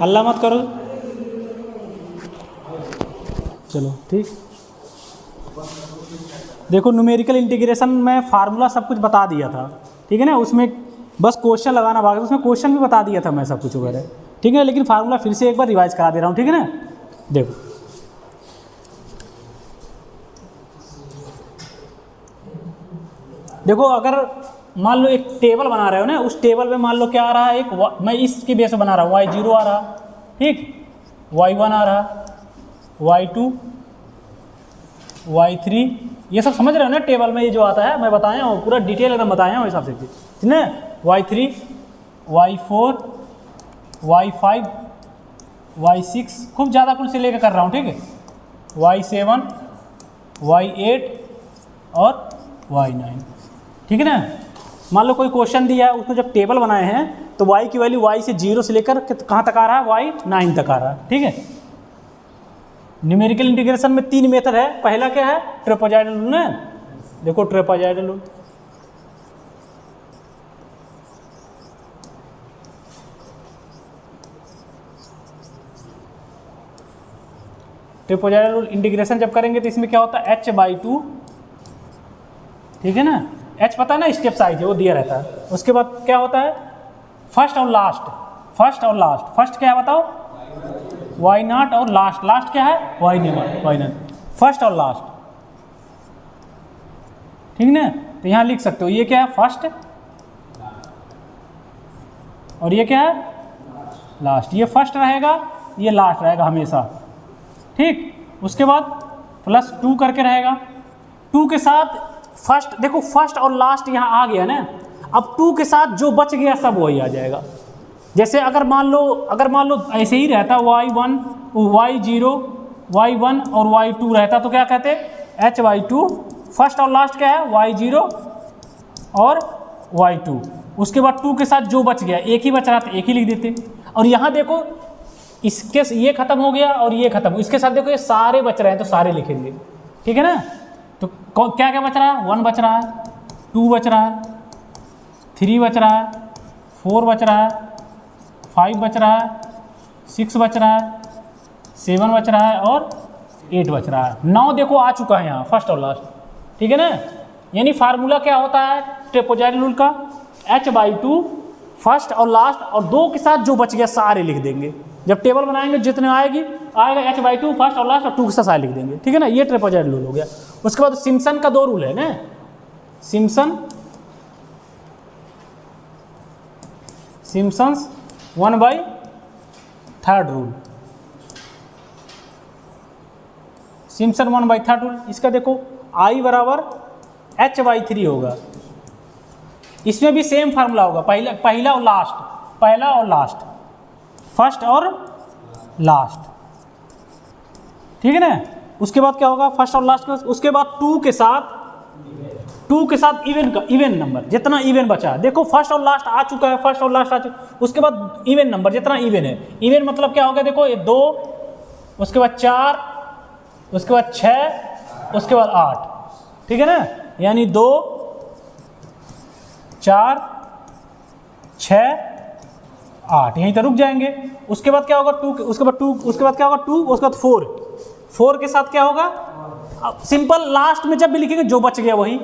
हल्ला मत करो, चलो ठीक। देखो न्यूमेरिकल इंटीग्रेशन में फार्मूला सब कुछ बता दिया था, ठीक है ना, उसमें बस क्वेश्चन लगाना बाकी, उसमें क्वेश्चन भी बता दिया था मैं सब कुछ वगैरह, ठीक है, लेकिन फार्मूला फिर से एक बार रिवाइज करा दे रहा हूँ, ठीक है ना। देखो देखो अगर मान लो एक टेबल बना रहे हो ना, उस टेबल में मान लो क्या आ रहा है, एक मैं इसकी बेस बना रहा हूँ, y0 आ रहा, ठीक, y1 आ रहा, y2, y3, ये सब समझ रहे हो ना टेबल में ये जो आता है, मैं बताया हूँ पूरा डिटेल एकदम बताया हूँ हिसाब से, ठीक है, y3, y4, y5, y6, खूब ज़्यादा कुल से लेकर कर रहा हूँ, ठीक है, y7, y8 और y9, ठीक है ना। मान लो कोई क्वेश्चन दिया है, उसमें जब टेबल बनाए हैं तो y की वैल्यू y से 0 से लेकर कहाँ तक आ रहा है, y9 तक आ रहा है, ठीक है। न्यूमेरिकल इंटीग्रेशन में 3 मेथड है, पहला क्या है, ट्रेपेजॉइडल रूल ना, देखो trapezoidal rule, trapezoidal rule integration जब करेंगे तो इसमें क्या होता है, h/2, ठीक है ना, h पता है ना स्टेप साइज है वो दिया रहता है। उसके बाद क्या होता है, फर्स्ट और लास्ट, फर्स्ट क्या है बताओ, y0 और लास्ट क्या है, y9, फर्स्ट और लास्ट, ठीक है ना। तो यहाँ लिख सकते हो ये क्या है, फर्स्ट, और ये क्या है, लास्ट, ये फर्स्ट रहेगा, ये लास्ट रहेगा हमेशा, ठीक। उसके बाद +2 करके रहेगा, 2 के साथ फर्स्ट, देखो फर्स्ट और लास्ट यहाँ आ गया ना, अब 2 के साथ जो बच गया सब वही आ जाएगा। जैसे अगर मान लो ऐसे ही रहता y1, y0, y1 और y2 रहता तो क्या कहते, h/2, फर्स्ट और लास्ट क्या है, y0 और y2, उसके बाद 2 के साथ जो बच गया, एक ही बच रहा था एक ही लिख देते। और यहाँ देखो इसके ये खत्म हो गया और ये खत्म, इसके साथ देखो ये सारे बच रहे हैं तो सारे लिखेंगे, ठीक है ना। तो क्या क्या बच रहा है, 1 बच रहा है, 2 बच रहा है, 3 बच रहा है, 4 बच रहा है, 5 बच रहा है, 6 बच रहा है, 7 बच रहा है और 8 बच रहा है। 9 देखो आ चुका है यहाँ फर्स्ट और लास्ट, ठीक है ना। यानी फार्मूला क्या होता है ट्रेपेजॉइडल रूल का, h/2 फर्स्ट और लास्ट और 2 के साथ जो बच गया सारे लिख देंगे। जब टेबल बनाएंगे जितने आएगा h/2 फर्स्ट और लास्ट और 2 के साथ सारे लिख देंगे, ठीक है ना। ये ट्रेपेजॉइडल रूल हो गया। उसके बाद सिम्पसन का 2 रूल है ना, सिम्पसन्स 1/3 रूल, सिम्पसन 1/3 रूल। इसका देखो I बराबर h/3 होगा, इसमें भी सेम फार्मूला होगा, पहला और लास्ट, फर्स्ट और लास्ट, ठीक है ना। उसके बाद क्या होगा, फर्स्ट और लास्ट, उसके बाद 2 के साथ इवन नंबर, जितना इवन बचा, देखो फर्स्ट और लास्ट आ चुका है, उसके बाद इवन नंबर जितना इवन है, इवन मतलब क्या होगा, देखो ये 2, उसके बाद 4, उसके बाद 6, उसके बाद 8, ठीक है ना। यानी 2, 4, 6, 8 यहीं तक रुक जाएंगे। उसके बाद क्या होगा, 2, उसके बाद क्या होगा 2, उसके बाद 4 के साथ क्या होगा, सिंपल लास्ट में जब भी लिखेंगे जो बच गया वही,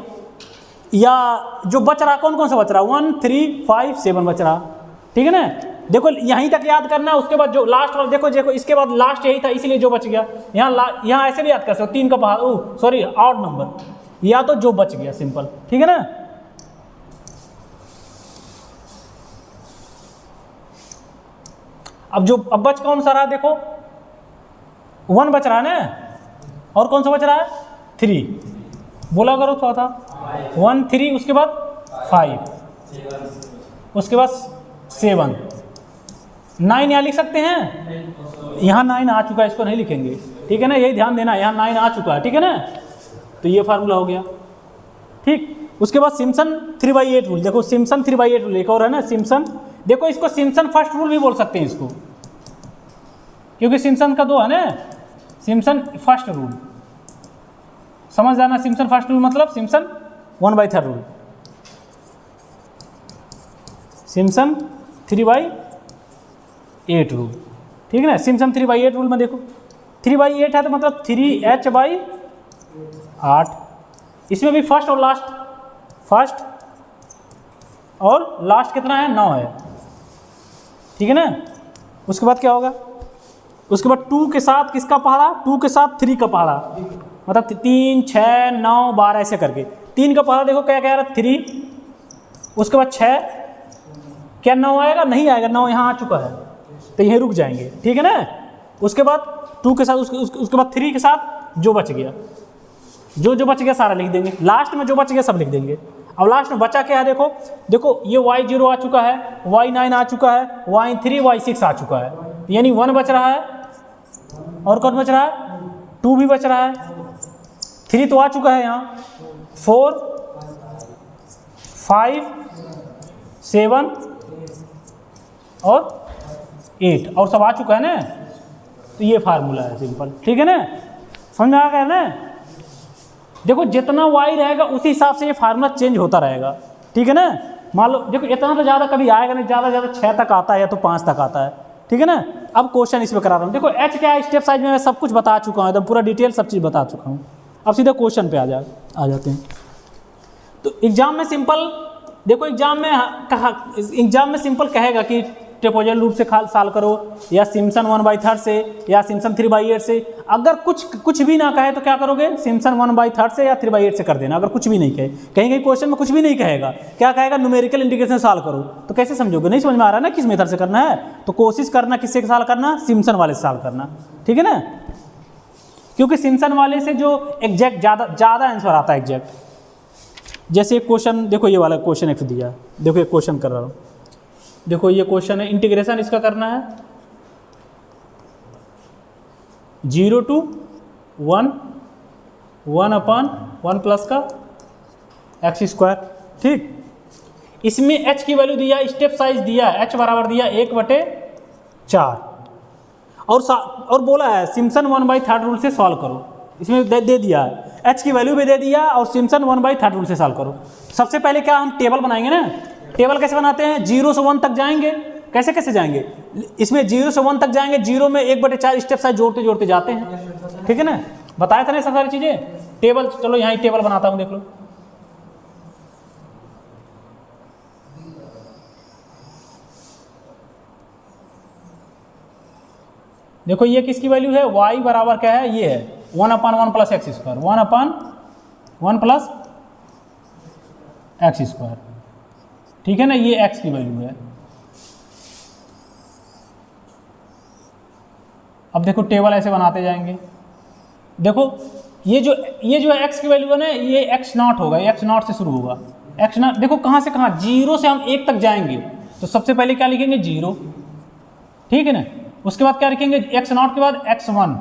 या जो बच रहा कौन सा बच रहा, 1, 3, 5, 7 बच रहा, ठीक है ना। देखो यहीं तक याद करना, उसके बाद जो लास्ट वाला देखो इसके बाद लास्ट यही था इसलिए जो बच गया, यहाँ ऐसे भी याद कर सकते हो, 3 का ऑड नंबर, या तो जो बच गया सिंपल, ठीक है ना। अब बच कौन सा रहा, देखो 1 बच रहा है ना, और कौन सा बच रहा है, 3, बोला करो थोड़ा था, 1, 3, उसके बाद 5, उसके बाद 7, 9 यहाँ लिख सकते हैं, यहाँ 9 आ चुका है, इसको नहीं लिखेंगे, ठीक है ना, यही ध्यान देना, यहाँ 9 आ चुका है, ठीक है ना। तो ये फार्मूला हो गया, ठीक। उसके बाद सिम्पसन 3/8 रूल, देखो सिम्पसन 3/8 रूल एक और है ना, सिम्पसन, देखो इसको सिम्पसन फर्स्ट रूल भी बोल सकते हैं इसको, क्योंकि सिम्पसन का 2 है ना, सिम्पसन फर्स्ट रूल, समझ जाना, सिम्पसन फर्स्ट रूल मतलब सिम्पसन 1/3 रूल, सिम्पसन 3/8 रूल, ठीक है ना। सिम्पसन 3/8 रूल में देखो 3/8 है तो मतलब 3h/8। इसमें भी फर्स्ट और लास्ट, फर्स्ट और लास्ट कितना है 9 है, ठीक है ना। उसके बाद क्या होगा, उसके बाद 2 के साथ किसका पहाड़ा, 2 के साथ 3 का पहाड़ा, मतलब 3 6 9 12 ऐसे करके 3 का पहाड़ा देखो क्या क्या आ रहा है 3, उसके बाद 6, क्या 9 आएगा, नहीं आएगा, 9 यहाँ आ चुका है तो यहीं रुक जाएंगे, ठीक है ना। उसके बाद 2 के साथ उसके बाद 3 के साथ जो बच गया, जो बच गया सारा लिख देंगे, लास्ट में जो बच गया सब लिख देंगे। अब लास्ट में बचा क्या है, देखो देखो ये y0 आ चुका है, y9 आ चुका है, y3 y6 आ चुका है, यानी 1 बच रहा है और कौन बच रहा है 2 भी बच रहा है, 3 तो आ चुका है यहाँ, 4 5 7 और 8 और सब आ चुका है ना। तो ये फार्मूला है सिंपल, ठीक है ना, समझ में आ गया ना। देखो जितना y रहेगा उसी हिसाब से ये फार्मूला चेंज होता रहेगा, ठीक है ना। मान लो देखो इतना तो ज़्यादा कभी आएगा नहीं, ज़्यादा 6 तक आता है या तो 5 तक आता है, ठीक है ना। अब क्वेश्चन इसमें करा रहा हूँ, देखो h क्या है स्टेप साइज में मैं सब कुछ बता चुका हूँ, एकदम पूरा डिटेल सब चीज़ बता चुका हूँ। अब सीधा क्वेश्चन पे आ जाते हैं। तो एग्जाम में सिंपल देखो, एग्जाम में सिंपल कहेगा कि ट्रेपेजॉइडल रूप से सॉल्व करो या सिम्पसन 1/3 से या सिम्पसन 3/8 से। अगर कुछ भी ना कहे तो क्या करोगे, सिम्पसन 1/3 से या 3/8 से कर देना। अगर कुछ भी नहीं कहे, कहीं क्वेश्चन में कुछ भी नहीं कहेगा, क्या कहेगा न्यूमेरिकल इंटीग्रेशन सॉल्व करो, तो कैसे समझोगे, नहीं समझ में आ रहा है ना किस मेथड से करना है। तो कोशिश करना किससे सॉल्व करना, सिम्पसन वाले से सॉल्व करना, ठीक है ना। क्योंकि सिम्पसन वाले से जो एग्जैक्ट ज़्यादा आंसर आता है एग्जैक्ट। जैसे एक क्वेश्चन देखो, ये वाला क्वेश्चन एक दिया, देखो एक क्वेश्चन कर रहा हूँ, देखो ये क्वेश्चन है, इंटीग्रेशन इसका करना है 0 to 1 1/1 प्लस का x², ठीक। इसमें h की वैल्यू दिया, स्टेप साइज दिया, h बराबर दिया 1/4 और बोला है सिम्पसन 1/3 रूल से सॉल्व करो। इसमें दे दिया है, h की वैल्यू भी दे दिया और सिम्पसन 1/3 रूल से सॉल्व करो। सबसे पहले क्या हम टेबल बनाएंगे ना, टेबल कैसे बनाते हैं, 0 से 1 तक जाएंगे, कैसे जाएंगे, इसमें 0 से 1 तक जाएंगे, 0 में 1/4 स्टेप साइज जोड़ते जाते हैं, ठीक है ना। बताया था ना सब सारी चीज़ें। टेबल चलो यहाँ टेबल बनाता हूँ, देख लो। देखो ये किसकी वैल्यू है, y बराबर क्या है, ये है 1/1 प्लस x², 1/1 प्लस x², ठीक है ना। ये x की वैल्यू है। अब देखो टेबल ऐसे बनाते जाएंगे, देखो ये जो है x की वैल्यू है ना, ये x0 होगा, x0 से शुरू होगा, x0 देखो कहाँ से कहाँ, 0 से हम 1 तक जाएंगे तो सबसे पहले क्या लिखेंगे 0, ठीक है ना। उसके बाद क्या लिखेंगे x0 के बाद x1।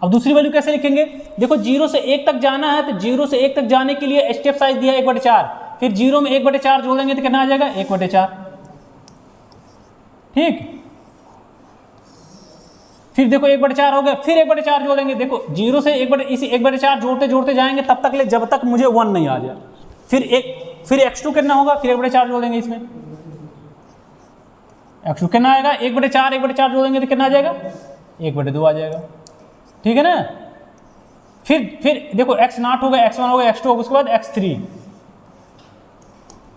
अब दूसरी वैल्यू कैसे लिखेंगे, देखो 0 से 1 तक जाना है तो 0 से 1 तक जाने के लिए स्टेप साइज दिया 1/4, फिर 0 में 1/4 जोड़ देंगे तो कितना आ जाएगा 1/4, ठीक। फिर देखो 1/4 हो गया, फिर 1/4 जोड़ देंगे, देखो 0 से 1/4 जोड़ते जाएंगे तब तक ले जब तक मुझे 1 नहीं आ जाए। फिर x2 कितना होगा, फिर 1/4 जोड़ देंगे, इसमें x2 कितना आएगा 1/4 जोड़ देंगे तो कितना आ जाएगा 1/2 आ जाएगा, ठीक है ना। फिर देखो x0 हो गया, x1 हो गया, x2 हो गया, उसके बाद x3,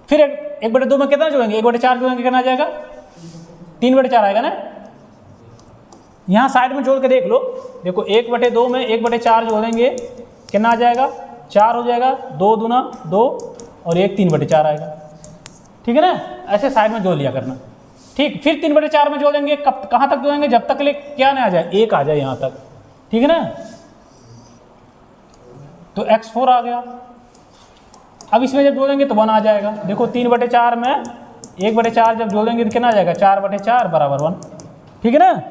फिर 1/2 में कितना जोड़ेंगे 1/4 जोड़ेंगे, कितना आ जाएगा 3/4 आएगा ना। यहाँ साइड में जोड़ के देख लो, देखो 1/2 में 1/4 जोड़ेंगे कितना आ जाएगा 4 हो जाएगा, 2 दूना 2 और 1 3/4 आएगा, ठीक है ना। ऐसे साइड में जोड़ लिया करना, ठीक। फिर 3/4 में जोड़ेंगे, कहाँ तक जोड़ेंगे, जब तक ले क्या ना आ जाए 1 आ जाए यहाँ तक, ठीक है ना। तो x4 आ गया। अब इसमें जब जोड़ेंगे तो 1 आ जाएगा, देखो 3/4 में 1/4 जब जोड़ेंगे तो कितना आ जाएगा 4/4 बराबर 1, ठीक है ना।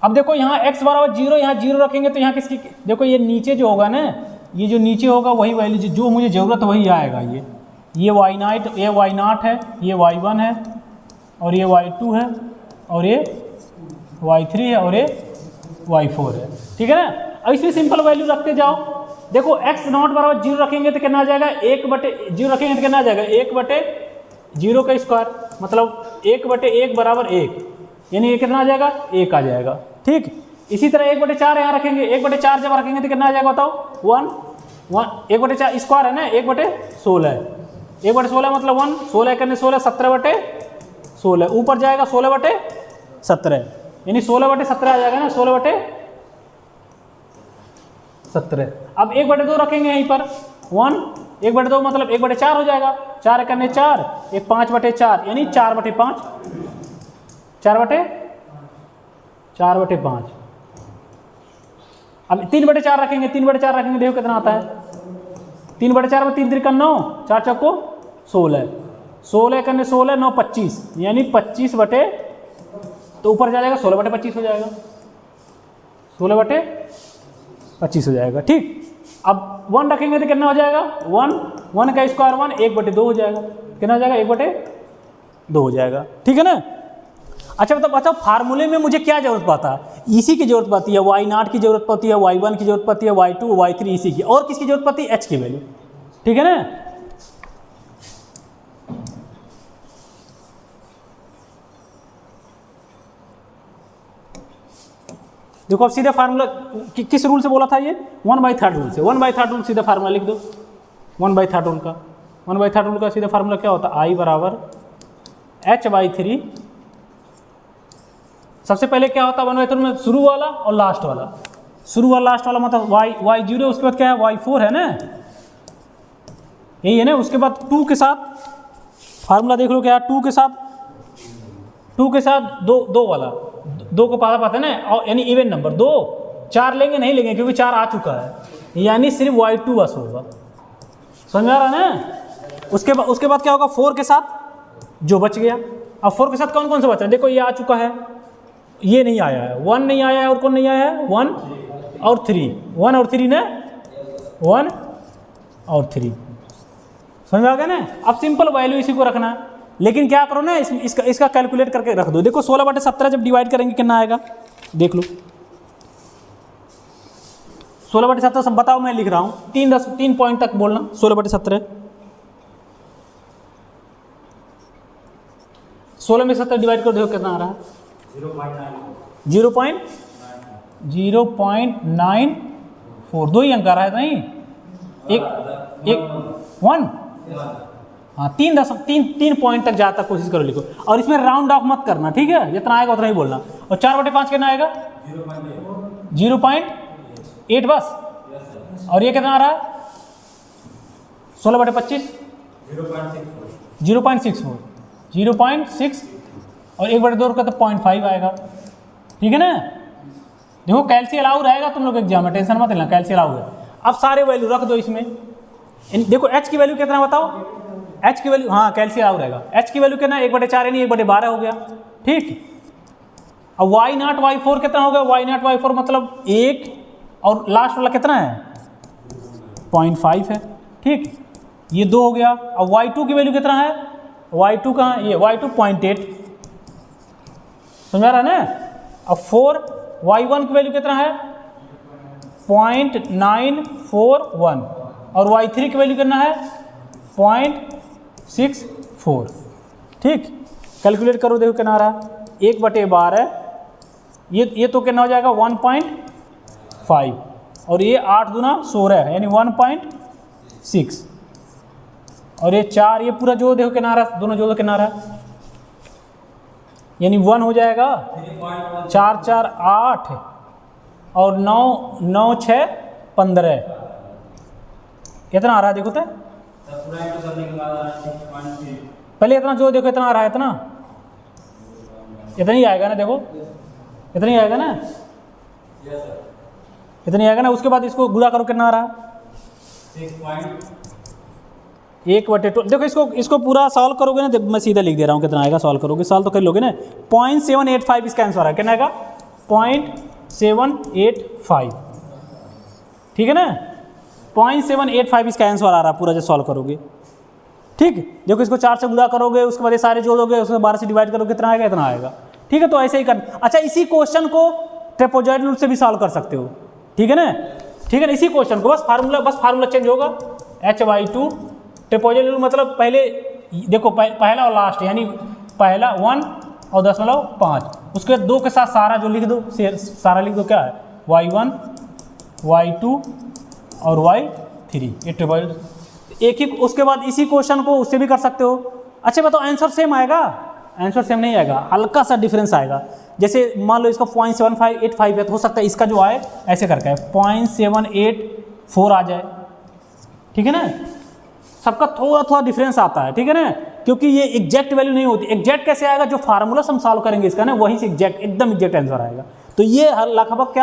अब देखो यहाँ x बराबर 0, यहाँ 0 रखेंगे तो यहाँ किसकी, देखो ये नीचे जो होगा ना, ये जो नीचे होगा वही वैल्यू जो मुझे ज़रूरत वही आएगा। ये y0 है, ये y1 है और ये y2 है और ये y3 है और ये y4 है, ठीक है ना। अब इसमें सिंपल वैल्यू रखते जाओ, देखो x नॉट बराबर 0 रखेंगे तो कितना आ जाएगा, 1/0 रखेंगे तो कितना आ जाएगा, 1/0 का स्क्वायर, मतलब 1/1 बराबर 1, यानी ये कितना आ जाएगा, 1 आ जाएगा। ठीक, इसी तरह 1/4 यहाँ रखेंगे, 1/4 जब रखेंगे तो कितना आ जाएगा बताओ, 1/4 स्क्वायर है ना, 1/16, 1/16 मतलब 1, 16 करने 16, 17/16, ऊपर जाएगा 16/17, यानी 16/17 आ जाएगा ना, 16/17। अब 1/2 रखेंगे यहीं पर, 1/2 मतलब 1/4 हो जाएगा, 4 करने 4, 5/4, यानी 4/5, 4/5। अब 3/4 रखेंगे, 3/4 रखेंगे, देखो कितना आता है, 3/4 में 3 3 9, 4 चौको 16, 16 करने 16, 9 25, यानी 25 बटे, तो ऊपर जाएगा 16/25 हो जाएगा, 16/25 हो जाएगा। ठीक, अब 1 रखेंगे तो कितना हो जाएगा, 1 का स्क्वायर 1, 1/2 हो जाएगा, कितना हो जाएगा, 1/2 हो जाएगा। ठीक है ना। अच्छा बताओ फार्मूले में मुझे क्या जरूरत पड़ता है, इसी की जरूरत पड़ती है, y0 की जरूरत पड़ती है, y1 की जरूरत पड़ती है, y2 y3 इसी की, और किसकी जरूरत पड़ती है, h की वैल्यू। ठीक है ना। देखो अब सीधे फार्मूला किस रूल से बोला था ये, 1/3 रूल से, 1/3 रूल सीधा फार्मूला लिख दो, 1/3 रूल का, 1/3 रूल का सीधा फार्मूला क्या होता है, I बराबर h/3, सबसे पहले क्या होता है 1/3 में, शुरू वाला और लास्ट वाला, शुरू वाला लास्ट वाला मतलब y0, उसके बाद क्या है y4 है ना, यही है ना। उसके बाद 2 के साथ फार्मूला देख लो क्या, 2 के साथ 2 वाला, 2 को पाता है ना, और यानी इवन नंबर 2, 4 लेंगे नहीं लेंगे क्योंकि 4 आ चुका है, यानी सिर्फ y2 बस होगा, समझ में आ रहा है ना। उसके बाद क्या होगा, 4 के साथ जो बच गया, अब 4 के साथ कौन कौन सा बचा है, देखो ये आ चुका है, ये नहीं आया है, 1 नहीं आया है, और कौन नहीं आया है, 1 और 3, 1 और 3 ने, 1 और 3, समझ में आ गया ना। अब सिंपल वैल्यू इसी को रखना है, लेकिन क्या करो ना, इसका कैलकुलेट करके रख दो। देखो 16/17 जब डिवाइड करेंगे कितना आएगा, देख लो, 16/17 सब बताओ, मैं लिख रहा हूँ, 3 पॉइंट तक बोलना, 16/17, 16 में 17 डिवाइड कर, देखो कितना आ रहा है, 0.94, 2 ही अंक आ रहा है, नहीं एक 1, हाँ 3 पॉइंट तक जाता कोशिश करो लिखो, और इसमें राउंड ऑफ मत करना, ठीक है, जितना आएगा उतना ही बोलना। और 4/5 कितना आएगा, 0.8 बस, और ये कितना आ रहा है 16/25, 0.64, 0.6, और 1/2 का तो 0.5 आएगा। ठीक है ना। देखो कैल्सी अलाउ रहेगा तुम लोग एग्जाम में, टेंशन मत लेना, कैल्सी अलाउ है। अब सारे वैल्यू रख दो इसमें, देखो h की वैल्यू कितना बताओ, h की वैल्यू, हाँ कैल्सी अलाउ रहेगा, h की वैल्यू कितना, 1/4 यानी 1/12 हो गया। ठीक, अब y0 y4 कितना हो गया, y0 y4 मतलब 1, और लास्ट वाला कितना है 0.5 है। ठीक, ये 2 हो गया। अब y2 की वैल्यू कितना है, y2 कहाँ, ये y2 0.8, समझ आ रहा है ना। अब 4, y1 की वैल्यू कितना है 0.941, और y3 की वैल्यू कितना है 0.64। ठीक, कैलकुलेट करो, देखो कितना आ रहा है 1/12, ये तो कितना हो जाएगा 1.5, और ये 8 दूना 16 है, यानी 1.6, और ये 4, ये पूरा जो देखो कितना आ रहा है, दोनों जो कितना आ रहा है, यानी 1 हो जाएगा, 4 4 8, और 9 9 6 15, कितना आ रहा है देखो तो, पहले इतना जो देखो इतना आ रहा है, इतना ही आएगा ना, देखो इतना ही आएगा ना, इतना ही आएगा ना। उसके बाद इसको गुणा करो, कितना आ रहा है 1/2। देखो इसको पूरा सॉल्व करोगे ना, मैं सीधा लिख दे रहा हूँ कितना आएगा, सॉल्व करोगे, सॉल्व तो कर लोगे ना, 0.785 इसका आंसर है, कितना आएगा 0.785। ठीक है ना, 0.785 इसका आंसर आ रहा है पूरा, जब सॉल्व करोगे। ठीक, देखो इसको 4 से गुणा करोगे, उसके बाद ये सारे जोड़ोगे, उसके 12 से डिवाइड करोगे, कितना आएगा, इतना आएगा। ठीक है, तो ऐसे ही करना। अच्छा, इसी क्वेश्चन को ट्रेपेजॉइडल रूल से भी सॉल्व कर सकते हो। ठीक है ना। ठीक है ना। इसी क्वेश्चन को बस फार्मूला चेंज होगा, Hy2 ट्रिपोजल रूल मतलब पहले देखो पहला और लास्ट, यानी पहला 1 और 10.5, उसके बाद 2 के साथ सारा जो लिख दो, सारा लिख दो, क्या है y1 y2 और y3, ये ट्रिपोजल एक ही। उसके बाद इसी क्वेश्चन को उससे भी कर सकते हो। अच्छा बताओ आंसर सेम आएगा? आंसर सेम नहीं आएगा, हल्का सा डिफरेंस आएगा। जैसे मान लो इसका 0.7585 है तो हो सकता है इसका जो आए ऐसे करके है 0.784 आ जाए, ठीक है ना। सबका थोड़ा थोड़ा डिफरेंस आता है, ठीक है ना, क्योंकि ये एग्जैक्ट वैल्यू नहीं होती। एग्जैक्ट कैसे आएगा? जो फार्मूला हम सॉल्व करेंगे इसका ना, वही से एग्जैक्ट एकदम एग्जैक्ट आंसर आएगा। तो ये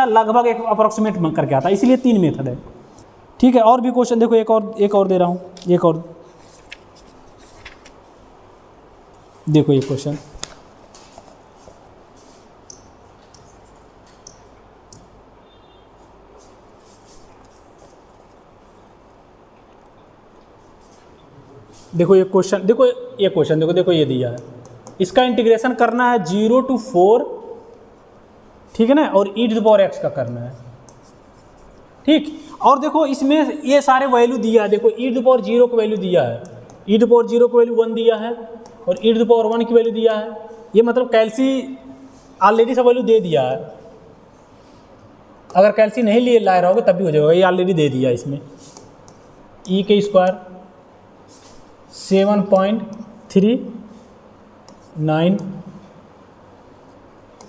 लगभग एक अप्रोक्सीमेट करके आता है, इसीलिए 3 मेथड है, ठीक है। और भी क्वेश्चन देखो, एक और दे रहा हूँ, एक और देखो ये क्वेश्चन। देखो ये क्वेश्चन, देखो ये दिया है, इसका इंटीग्रेशन करना है 0 to 4, ठीक है ना, और e⁻x का करना है, ठीक। और देखो इसमें ये सारे वैल्यू दिया है, देखो e⁻0 को वैल्यू दिया है, e⁻0 को वैल्यू 1 दिया है और e⁻1 की वैल्यू दिया है। ये मतलब कैल्सी ऑलरेडी सब वैल्यू दे दिया है, अगर कैल्सी नहीं लिए ला रहोगे तब भी हो जाएगा, ये ऑलरेडी दे दिया इसमें। e के स्क्वायर 7.39,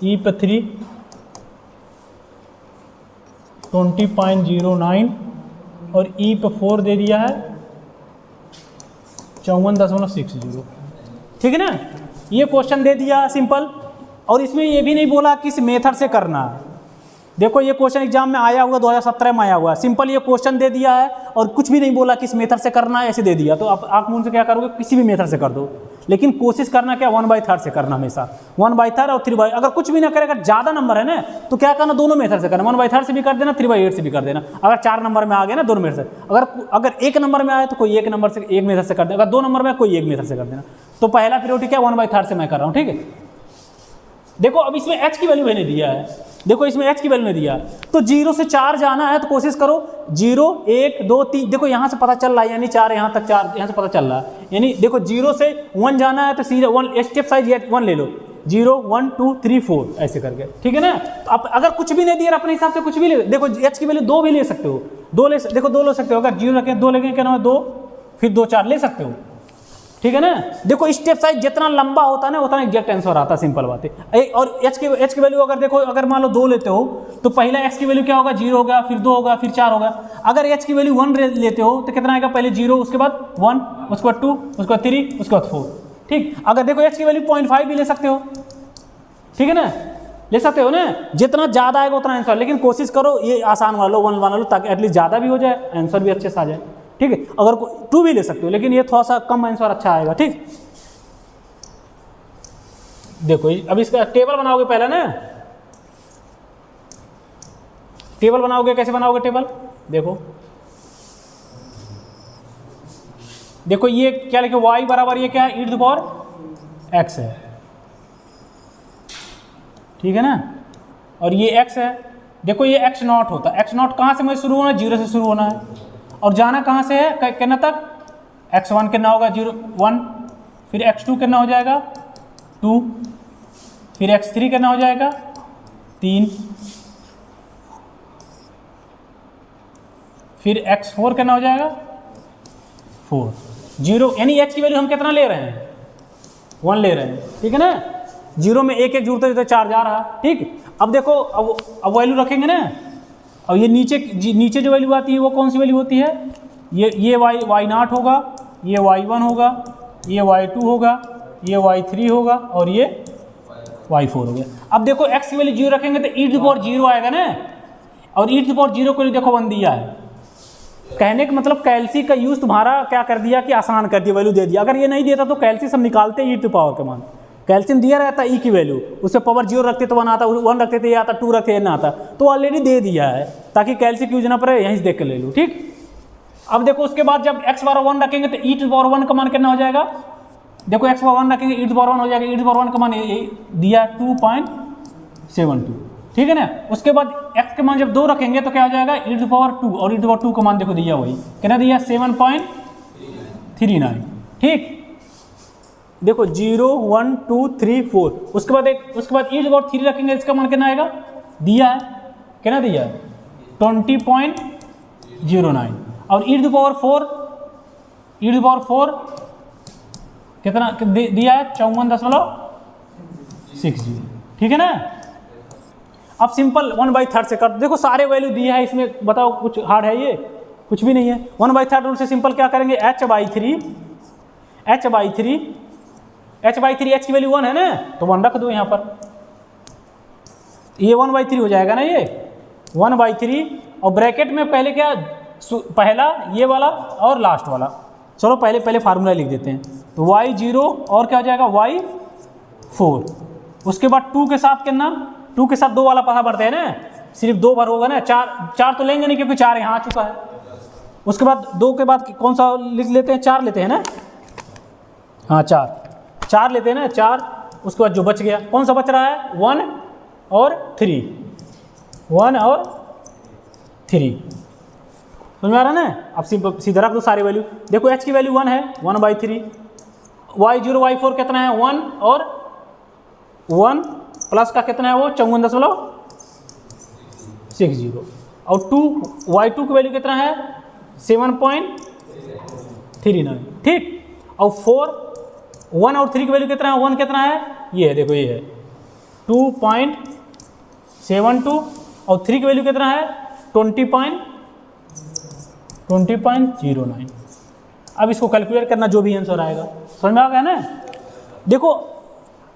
e पर 3 20.09 और e पर 4 दे दिया है 54.60, ठीक है ना। ये क्वेश्चन दे दिया सिंपल, और इसमें ये भी नहीं बोला किस मेथड से करना है। देखो ये क्वेश्चन एग्जाम में आया हुआ, 2017 में आया हुआ है, सिंपल ये क्वेश्चन दे दिया है और कुछ भी नहीं बोला किस मेथड से करना है, ऐसे दे दिया। तो आप मुझसे क्या करोगे, किसी भी मेथड से कर दो, लेकिन कोशिश करना क्या 1/3 से करना, हमेशा 1/3 और 3/, अगर कुछ भी ना करे, अगर ज़्यादा नंबर है ना तो क्या करना, दोनों मेथड से करना, 1/3 से भी कर देना, 3/8 से भी कर देना। अगर 4 नंबर में आ गया ना, दोनों मेथड से। अगर 1 नंबर में आए तो कोई एक मेथड से कर देना, अगर 2 नंबर में कोई एक मेथड से कर देना। तो पहला पीरियड क्या 1/3 से मैं कर रहा हूँ, ठीक है। देखो अब इसमें h की वैल्यू मैंने दिया है, देखो इसमें h की वैल्यू नहीं दिया, तो 0 से 4 जाना है तो कोशिश करो 0 1 2 3, देखो यहाँ से पता चल रहा है, यानी 4 यहाँ तक, 4 यहाँ से पता चल रहा है, यानी देखो 0 से 1 जाना है तो सीधे 1 स्टेप साइज 1 ले लो, 0 1 2 3 4 ऐसे करके, ठीक है ना। तो आप अगर कुछ भी नहीं दिया अपने हिसाब से कुछ भी ले, देखो h की वैल्यू 2 भी ले सकते हो, 2 ले सकते हो, अगर 0 रखें 2 लेंगे क्या नाम है 2, फिर 2 4 ले सकते हो, ठीक है ना। देखो स्टेप साइज जितना लंबा होता है ना उतना एग्जैक्ट आंसर आता है, सिंपल बात है। और h की वैल्यू अगर देखो, अगर मान लो 2 लेते हो तो पहला x की वैल्यू क्या होगा, 0 होगा, फिर 2 होगा, फिर 4 होगा। अगर h की वैल्यू 1 लेते हो तो कितना आएगा, पहले 0, उसके बाद 1, उसके बाद 2, उसके बाद 3, उसके बाद 4, ठीक। अगर देखो h की वैल्यू 0.5 भी ले सकते हो, ठीक है ना, ले सकते हो ना, जितना ज़्यादा आएगा उतना आंसर, लेकिन कोशिश करो ये आसान वाला लो, 1 वाला लो, ताकि एटलीस्ट ज़्यादा भी हो जाए, आंसर भी अच्छे से आ जाए, ठीक है। अगर 2 भी ले सकते हो, लेकिन ये थोड़ा सा कम आंसर अच्छा आएगा, ठीक। देखो अब इसका टेबल बनाओगे पहले ना, टेबल बनाओगे, कैसे बनाओगे टेबल, देखो ये क्या लिखे, y बराबर ये क्या है, e⁻x है, ठीक है ना, और ये x है। देखो ये x0 होता है, x0 कहाँ से मुझे शुरू होना है, 0 से शुरू होना है, और जाना कहाँ से है, कितना तक, x1 कितना होगा 0 1, फिर x2 कितना हो जाएगा 2, फिर x3 कितना हो जाएगा 3, फिर x4 कितना हो जाएगा 4, 0, यानी h की वैल्यू हम कितना ले रहे हैं, 1 ले रहे हैं, ठीक है ना। 0 में 1 जुड़ते जुड़ते 4 जा रहा, ठीक। अब देखो अब वैल्यू रखेंगे ना, और ये नीचे जो वैल्यू आती है वो कौन सी वैल्यू होती है, ये y0 होगा, ये y1 होगा, ये y2 होगा, ये y3 होगा और ये y4 हो गया। अब देखो x की वैल्यू 0 रखेंगे तो e⁻0 आएगा ना, और e⁻0 को देखो 1 दिया है। कहने का मतलब कैल्सी का यूज तुम्हारा क्या कर दिया कि आसान कर दिया, वैल्यू दे दिया। अगर ये नहीं देता तो कैल्सी सब निकालते e टू पावर के मान, कैल्शियम दिया रहता e की वैल्यू, उससे पावर 0 रखते तो 1 आता, 1 रखते तो ये आता, 2 रखते ये ना आता, तो ऑलरेडी दे दिया है ताकि कैल्सी की यूज ना पड़े, यहीं से देख के ले लो, ठीक। अब देखो उसके बाद जब x बराबर 1 रखेंगे तो e⁻1 का मान कितना हो जाएगा, देखो x बराबर 1 रखेंगे e⁻1 हो जाएगा, e⁻1 का मान दिया 2.72, ठीक है ना। उसके बाद x के मान जब 2 रखेंगे तो क्या हो जाएगा e⁻², और e⁻² का मान देखो दिया वही कितना दिया 7.39। ठीक, देखो 0 1 2 3 4, उसके बाद e⁻³ रखेंगे, इसका मान कितना आएगा दिया है, कितना दिया है 20.09, और e⁻4 कितना दिया है 54.60। ठीक है ना। अब सिंपल 1/3 से कर, देखो सारे वैल्यू दिए है इसमें, बताओ कुछ हार्ड है ये, कुछ भी नहीं है। 1/3 रूल से सिंपल क्या करेंगे h/3 h की वैल्यू 1 है ना, तो 1 रख दो यहाँ पर, ये 1/3 हो जाएगा ना, ये 1/3, और ब्रैकेट में पहले क्या, पहला ये वाला और लास्ट वाला, चलो पहले फार्मूला लिख देते हैं, तो y0 और क्या हो जाएगा y4, उसके बाद 2 के साथ कितना, 2 के साथ 2 वाला पता बढ़ते हैं ना, सिर्फ 2 बार होगा ना, 4 तो लेंगे नहीं क्योंकि 4 यहाँ आ चुका है। उसके बाद 2 के बाद कौन सा लिख लेते हैं, 4 लेते हैं ना, हाँ 4 लेते हैं ना, 4, उसके बाद जो बच गया कौन सा बच रहा है 1 और 3, 1 और 3, समझ में आ रहा है ना। अब सीधा रख दो सारी वैल्यू, देखो h की वैल्यू 1 है 1/3, y0 y4 कितना है 1 और 1 प्लस का कितना है वो 54.60, और y2 की वैल्यू कितना है 7.39। ठीक, और 1 और 3 की वैल्यू कितना है, 1 कितना है, ये है देखो, ये है 2.72, और 3 की वैल्यू कितना है 20.09। अब इसको कैलकुलेट करना, जो भी आंसर आएगा, समझ में आ गया ना। देखो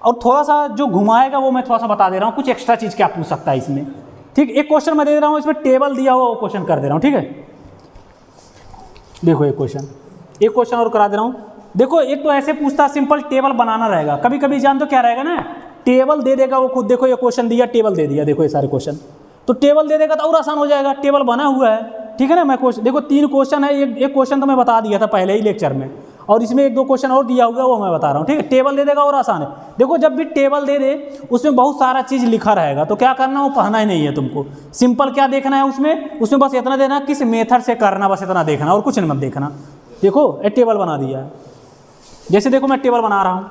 और थोड़ा सा जो घुमाएगा वो मैं थोड़ा सा बता दे रहा हूँ, कुछ एक्स्ट्रा चीज़ क्या पूछ सकता है इसमें। ठीक, एक क्वेश्चन मैं दे रहा हूँ, इसमें टेबल दिया हुआ वो क्वेश्चन कर दे रहा हूँ। ठीक है, देखो एक क्वेश्चन और करा दे रहा हूँ। देखो एक तो ऐसे पूछता है, सिंपल टेबल बनाना रहेगा, कभी कभी जान तो क्या रहेगा ना, टेबल दे देगा वो खुद, देखो ये क्वेश्चन दिया, टेबल दे दिया, देखो ये सारे क्वेश्चन, तो टेबल दे देगा तो और आसान हो जाएगा, टेबल बना हुआ है। ठीक है ना, मैं क्वेश्चन देखो 3 क्वेश्चन है, एक क्वेश्चन तो मैं बता दिया था पहले ही लेक्चर में, और इसमें 1-2 क्वेश्चन और दिया हुआ है वो मैं बता रहा हूँ। ठीक है, टेबल दे देगा और आसान है। देखो जब भी टेबल दे दे उसमें बहुत सारा चीज़ लिखा रहेगा, तो क्या करना, वो पढ़ना ही नहीं है तुमको, सिंपल क्या देखना है उसमें बस इतना देना किस मेथड से करना, बस इतना देखना और कुछ नहीं मत देखना। देखो ये टेबल बना दिया है, जैसे देखो मैं टेबल बना रहा हूँ,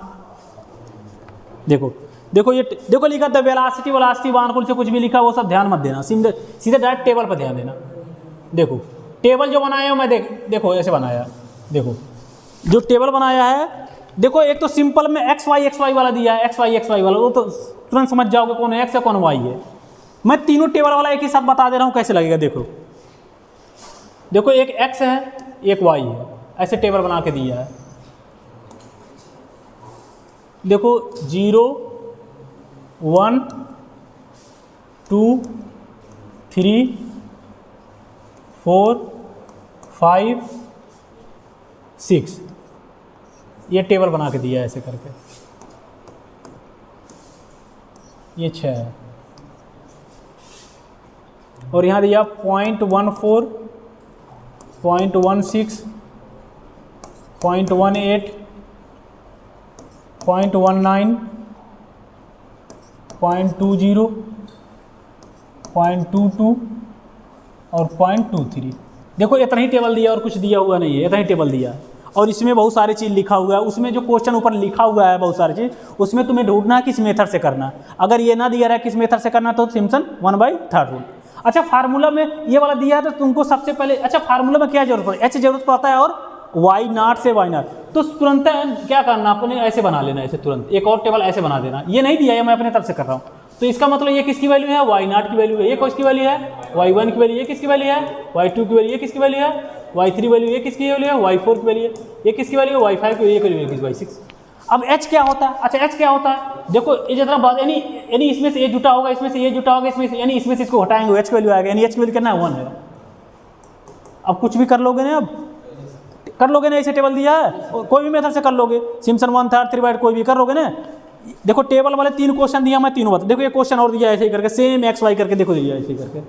देखो ये देखो लिखा था वेलोसिटी वानुकुल से कुछ भी लिखा वो सब ध्यान मत देना, सीधे डायरेक्ट टेबल पर ध्यान देना। देखो टेबल जो बनाया मैं देखो ऐसे बनाया, देखो जो टेबल बनाया है, देखो एक तो सिंपल में एक्स वाई वाला दिया है, एक्स वाई वाला, वो तो तुरंत समझ जाओगे कौन एक्स है कौन वाई है। मैं तीनों टेबल वाला एक ही साथ बता दे रहा हूँ, कैसे लगेगा। देखो एक एक्स है एक वाई है, ऐसे टेबल बना के दिया है। देखो 0 1 2 3 4 5 6, ये टेबल बना के दिया है ऐसे करके, ये 6 है, और यहाँ दिया 0.14 0.16 0.18 0.19 0.20 0.22 और 0.23। देखो इतना ही टेबल दिया और कुछ दिया हुआ नहीं है, इतना ही टेबल दिया है, और इसमें बहुत सारी चीज़ लिखा हुआ है। उसमें जो क्वेश्चन ऊपर लिखा हुआ है बहुत सारी चीज़, उसमें तुम्हें ढूंढना है किस मेथड से करना। अगर ये ना दिया रहा है किस मेथड से करना, तो सिम्पसन 1/3 रूल। अच्छा फार्मूला में ये वाला दिया है, तो तुमको सबसे पहले अच्छा फार्मूला में क्या जरूरत पड़े, एच जरूरत पड़ता है, और y0 से y0, तो तुरंत क्या करना अपने ऐसे बना लेना, ऐसे तुरंत एक और टेबल ऐसे बना देना। ये नहीं दिया है, मैं अपने तरफ से कर रहा हूँ, तो इसका मतलब ये किसकी वैल्यू है, y0 की वैल्यू है, ये किसकी वैल्यू है, y1 की वैल्यू, ये किसकी वैल्यू है, y2 की वैल्यू, ये किसकी वैल्यू है, y3 वैल्यू, ये किसकी वैल्यू है, y4 की वैल्यू है, ये किसकी वैल्यू है, y5 की वैल्यू है, y6। अब h क्या होता है, अच्छा h क्या होता है, देखो ये जितना बात यानी इसमें से ये जुटा होगा, इसमें से ये जुटा होगा, इसमें से यानी इसमें से इसको हटाएंगे h की वैल्यू आएगा, यानी h की वैल्यू कितना है 1 है। अब कुछ भी कर लोगे ना, अब कर लोगे ना, ऐसे टेबल दिया है कोई भी मेथड से कर लोगे, सिम्पसन 1/3 3/3 कोई भी कर लोगे ना। देखो टेबल वाले 3 क्वेश्चन दिया, मैं तीनों बता, देखो ये क्वेश्चन और दिया ऐसे ही करके, सेम एक्स वाई करके, देखो दिया ऐसे ही करके,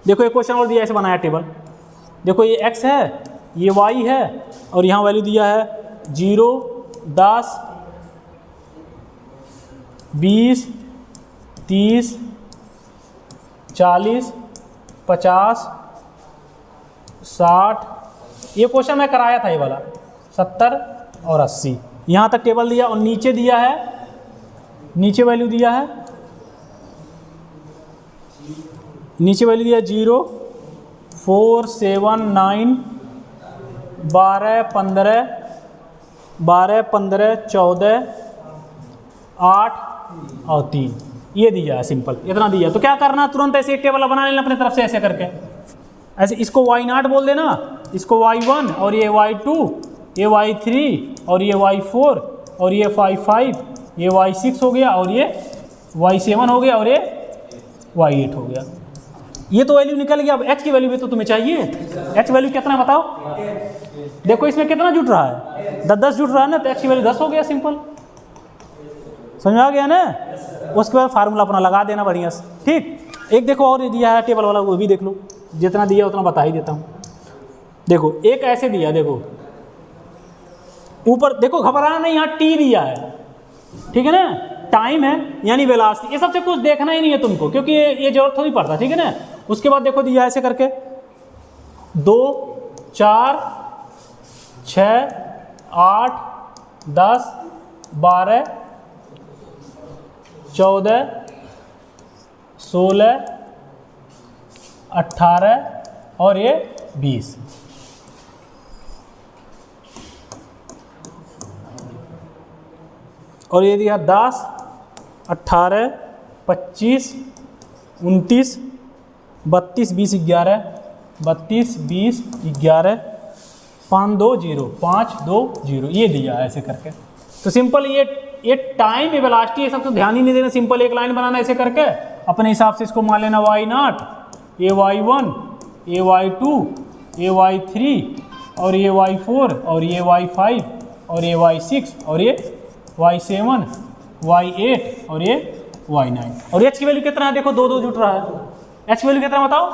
देखो ये क्वेश्चन और दिया ऐसे बनाया टेबल। देखो ये x है, ये y है, और यहाँ वैल्यू दिया है 0 10 20 30 40, 50, 60, ये क्वेश्चन मैं कराया था ये वाला, 70 और 80, यहाँ तक टेबल दिया और नीचे दिया है, नीचे वैल्यू दिया है, नीचे वैल्यू दिया 0, 4, 7, 9, 12, 15, 14, 8 और 3, ये दिया है सिंपल, इतना दिया। तो क्या करना, तुरंत ऐसे एक टेबल बना लेना अपनी तरफ से ऐसे करके, ऐसे इसको y0 बोल देना, इसको y1 और ये y2, ये y3 और ये y4 और ये y5, ये y6 हो गया और ये y7 हो गया और ये y8 हो गया। ये तो वैल्यू निकल गया। अब h की वैल्यू भी तो तुम्हें चाहिए, h वैल्यू कितना बताओ, देखो इसमें कितना जुट रहा है, 10 जुट रहा है ना, तो h की वैल्यू 10 हो गया सिंपल, समझ में आ गया ना। उसके बाद फार्मूला अपना लगा देना बढ़िया से, ठीक। एक देखो और दिया है टेबल वाला, वो भी देख लो, जितना दिया उतना बता ही देता हूँ। देखो एक ऐसे दिया, देखो ऊपर देखो, घबराना नहीं, यहाँ t दिया है, ठीक है ना, टाइम है यानी वेलोसिटी, ये सबसे कुछ देखना ही नहीं है तुमको, क्योंकि ये जरूरत थोड़ी पड़ता, ठीक है ना। उसके बाद देखो दिया ऐसे करके 2, 4, 6, 8, 10, 12, 14, 16, 18 और ये 20। और ये दिया 10, 18, 25, 29, 32, 20, 11, 32, 20, 11, 5, 2, 0, 5, 2, 0, ये दिया ऐसे करके। तो सिंपल ये टाइम, ये वेलोसिटी, ये सब तो ध्यान ही नहीं देना, सिंपल एक लाइन बनाना ऐसे करके, अपने हिसाब से इसको मान लेना y0, ये y1, ये y2, ये y3 और ये y4 और ये y5 और ये y6 और ये y7, y8 और ये y9। और h की वैल्यू कितना है, देखो 2, 2 जुट रहा है, h की वैल्यू कितना बताओ,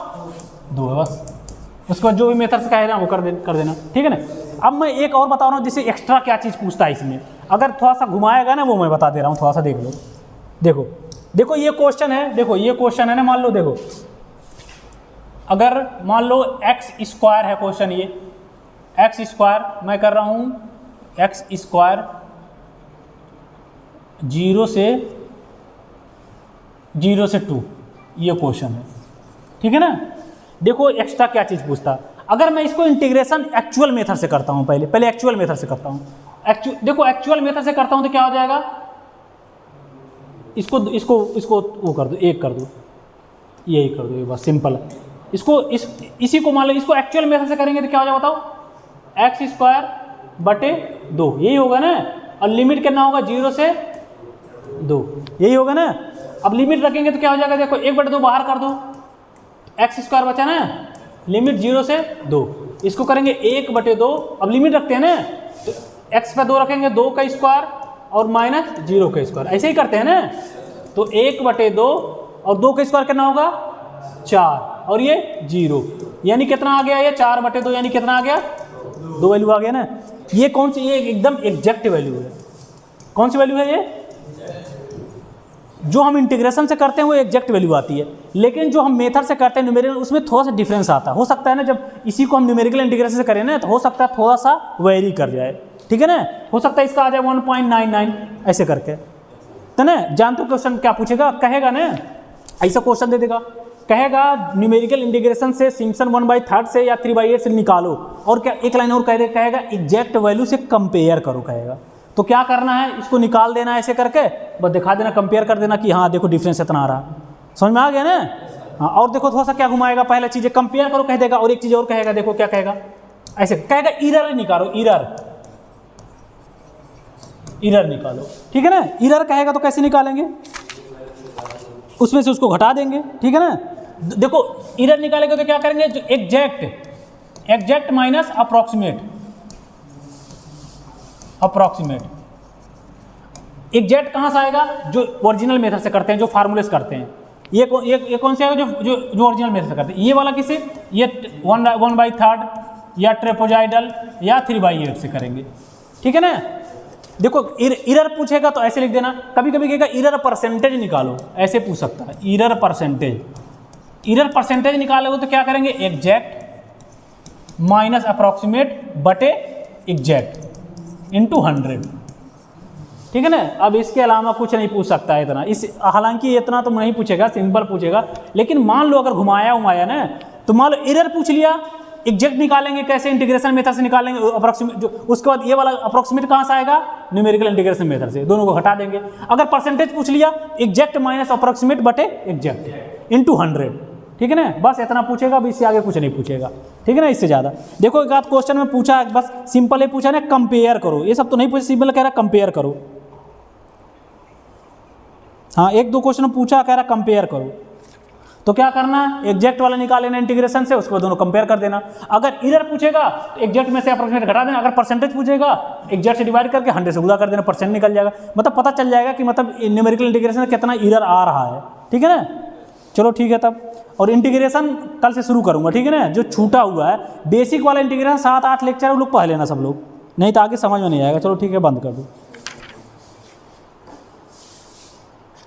2 है बस। उसके बाद जो भी मेथड से कहे ना वो कर देना, ठीक है ना। अब मैं एक और बता रहा हूँ, जिससे एक्स्ट्रा क्या चीज़ पूछता है इसमें, अगर थोड़ा सा घुमाएगा ना वो मैं बता दे रहा हूँ, थोड़ा सा देख लो। देखो ये क्वेश्चन है, देखो ये क्वेश्चन है ना, मान लो देखो, अगर मान लो एक्स स्क्वायर है क्वेश्चन, ये एक्स स्क्वायर मैं कर रहा हूँ, एक्स स्क्वायर 0 से 2, ये क्वेश्चन है, ठीक है ना। देखो एक्स्ट्रा क्या चीज़ पूछता, अगर मैं इसको इंटीग्रेशन एक्चुअल मेथड से करता हूँ, पहले एक्चुअल मेथड से करता हूँ, देखो एक्चुअल मेथड से करता हूँ तो क्या हो जाएगा, इसको वो कर दो, एक कर दो, यही कर दो, ये बस सिंपल है। इसी को मान लो, इसको एक्चुअल मेथड से करेंगे तो क्या हो जाएगा बताओ, एक्स स्क्वायर बटे 2, यही होगा ना। और लिमिट कितना होगा, 0 से 2, यही होगा ना। अब लिमिट रखेंगे तो क्या हो जाएगा, देखो 1/2 बाहर कर दो, एक्स स्क्वायर बचा ना, लिमिट 0 से 2, इसको करेंगे 1/2, अब लिमिट रखते हैं ना, तो एक्स पे 2 रखेंगे, 2 का स्क्वायर और माइनस 0 का स्क्वायर, ऐसे ही करते हैं ना। तो 1/2 और 2 का स्क्वायर कितना होगा, 4 और ये 0, यानी कितना आ गया, ये 4/2 यानी कितना आ गया, 2 वैल्यू आ गया ना। ये कौन सी, ये एकदम एग्जैक्ट वैल्यू है। कौन सी वैल्यू है ये, जो हम इंटीग्रेशन से करते हैं वो एग्जैक्ट वैल्यू आती है, लेकिन जो हम मेथड से करते हैं न्यूमेरिकल, उसमें थोड़ा सा डिफरेंस आता है। हो सकता है ना, जब इसी को हम न्यूमेरिकल इंटीग्रेशन से करें ना, तो हो सकता है थोड़ा सा वेरी कर जाए, ठीक है ना। हो सकता है इसका आ जाए 1.99 ऐसे करके, तो ना। जानते हो क्वेश्चन क्या पूछेगा, कहेगा ना, ऐसा क्वेश्चन दे देगा, कहेगा न्यूमेरिकल इंटीग्रेशन से सिम्पसन 1/3 से या 3/8 से निकालो, और क्या एक लाइन और कहेगा एग्जैक्ट वैल्यू से कंपेयर करो, कहेगा। तो क्या करना है, इसको निकाल देना ऐसे करके, बस दिखा देना, कंपेयर कर देना कि हाँ देखो डिफरेंस इतना आ रहा, समझ में आ गया ना। हाँ, और देखो थोड़ा सा क्या घुमाएगा, पहले चीज़ें कंपेयर करो कह देगा, और एक चीज़ और कहेगा, देखो क्या कहेगा, ऐसे कहेगा इरर निकालो, इरर निकालो, ठीक है ना। इरर कहेगा तो कैसे निकालेंगे, उसमें से उसको घटा देंगे, ठीक है ना। देखो इरर निकालेंगे तो क्या करेंगे, जो एग्जैक्ट माइनस अप्रॉक्सीमेट, एग्जैक्ट कहाँ से आएगा, जो ओरिजिनल मेथड से करते हैं, जो फार्मूले से करते हैं। ये कौन से आएगा, जो ओरिजिनल मेथड से करते हैं। ये वाला किसे, ये 1/3 या ट्रेपोजाइडल या 3/8 से करेंगे, ठीक है ना। देखो इरर पूछेगा तो ऐसे लिख देना, कभी कभी कहेगा इरर परसेंटेज निकालो, ऐसे पूछ सकता है, इरर परसेंटेज, इरर परसेंटेज निकालोगे तो क्या करेंगे, एग्जैक्ट माइनस अप्रॉक्सीमेट बटे एग्जैक्ट इंटू 100, ठीक है ना। अब इसके अलावा कुछ नहीं पूछ सकता है इतना, इस हालांकि इतना तो नहीं पूछेगा, सिंपल पूछेगा, लेकिन मान लो अगर घुमाया उमाया ना, तो मान लो एरर पूछ लिया, एग्जैक्ट निकालेंगे कैसे, इंटीग्रेशन मेथड से निकालेंगे अप्रोक्सीमेट, जो उसके बाद ये वाला अप्रोक्सीमेट कहाँ से आएगा, न्यूमेरिकल इंटीग्रेशन मेथड से, दोनों को घटा देंगे। अगर परसेंटेज पूछ लिया, एग्जैक्ट माइनस अप्रोक्सीमेट बटे एग्जैक्ट इंटू 100, ठीक है ना। बस इतना पूछेगा, अब इससे आगे कुछ नहीं पूछेगा, ठीक है ना। इससे ज़्यादा देखो एक आध क्वेश्चन में पूछा, बस सिंपल है पूछा ना, कंपेयर करो, ये सब तो नहीं पूछा, सिंपल कह रहा कंपेयर करो। हाँ, एक दो क्वेश्चन पूछा, कह रहा कंपेयर करो, तो क्या करना, एग्जैक्ट वाला निकाल लेना इंटीग्रेशन से, उसके बाद दोनों कंपेयर कर देना। अगर इरर पूछेगा तो एग्जैक्ट में से अप्रोक्सीमेट घटा देना, अगर परसेंटेज पूछेगा एग्जैक्ट से डिवाइड करके 100 से गुणा कर देना, परसेंट निकल जाएगा। मतलब पता चल जाएगा कि मतलब न्यूमेरिकल इंटीग्रेशन में कितना इरर आ रहा है, ठीक है ना। चलो ठीक है तब, और इंटीग्रेशन कल से शुरू करूँगा, ठीक है ना। जो छूटा हुआ है बेसिक वाला इंटीग्रेशन 7-8 लेक्चर लोग पढ़ लेना सब लोग, नहीं तो आगे समझ में नहीं आएगा। चलो ठीक है, बंद कर दो।